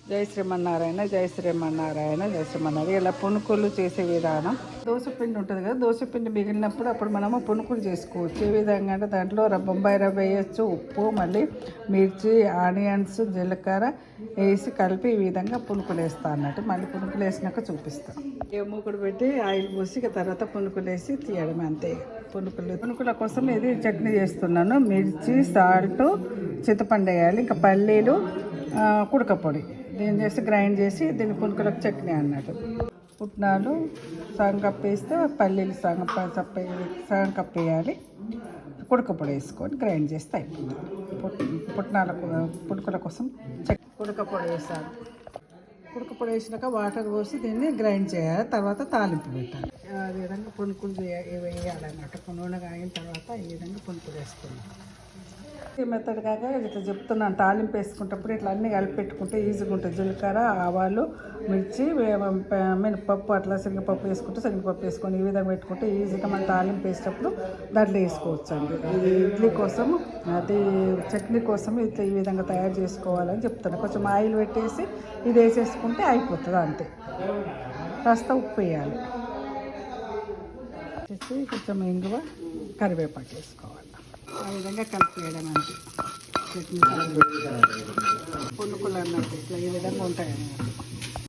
జై శ్రీమన్నారాయణ, జై శ్రీమన్నారాయణ, జై శ్రీమన్నారాయణ. ఇలా పునుకులు చేసే విధానం. దోశపిండి ఉంటుంది కదా, దోశపిండి మిగిలినప్పుడు అప్పుడు మనము పునుకులు చేసుకోవచ్చు. ఏ విధంగా అంటే దాంట్లో బొంబాయి రవ్వ వేయచ్చు, ఉప్పు, మళ్ళీ మిర్చి, ఆనియన్స్, జీలకర్ర వేసి కలిపి ఈ విధంగా పునుకులు వేస్తాను అన్నట్టు. మళ్ళీ పునుకులు వేసినాక చూపిస్తాను. మూకుడు పెట్టి ఆయిల్ పోసి తర్వాత పునుకులు వేసి తీయడం అంతే. పునుకుల కోసం ఇది చట్నీ చేస్తున్నాను. మిర్చి, సాల్ట్, చింతపండు వేయాలి, ఇంకా పల్లీలు, కుడక పొడి దీన్ని చేసి గ్రైండ్ చేసి దీన్ని పునుకులకు చట్నీ అన్నట్టు. పుట్నాలు సగం కప్పు వేస్తే పల్లీలు సగం కప్పు వేయాలి. కుడక పొడి వేసుకొని గ్రైండ్ చేస్తే అయిపోతుంది. పునుకుల కోసం కుడక పొడి వేసాను. కుడక పొడి వేసినాక వాటర్ పోసి దీన్ని గ్రైండ్ చేయాలి. తర్వాత తాలింపు పెట్టాలి. ఆ విధంగా పునుకులు వేయాలన్నమాట. నూనె కాగిన తర్వాత ఈ విధంగా పునుకులు వేసుకున్నాం. ఈ మెథడ్ కాక ఇట్లా చెప్తున్నాను. తాలింపు వేసుకుంటప్పుడు ఇట్లా అన్నీ కలిపి పెట్టుకుంటే ఈజీగా ఉంటుంది. జీలకర్ర, ఆవాలు, మిర్చి, మినపప్పు, అట్లా శనగపప్పు వేసుకుంటే శనగపప్పు వేసుకొని ఈ విధంగా పెట్టుకుంటే ఈజీగా మనం తాలింపు వేసేటప్పుడు దాంట్లో వేసుకోవచ్చు అండి. ఇది ఇడ్లీ కోసం, అది చట్నీ కోసం ఇట్లా ఈ విధంగా తయారు చేసుకోవాలని చెప్తాను. కొంచెం ఆయిల్ పెట్టేసి ఇది వేసేసుకుంటే అయిపోతుంది అంతే. కాస్త ఉప్పు వేయాలి, కొంచెం ఇంగువ, కరివేపాకు వేసుకోవాలి. ఆ విధంగా కలిపేయడం అంటే చట్నీ పునుకులు అన్నట్టు ఇట్లా ఈ విధంగా ఉంటాయి అన్నమాట.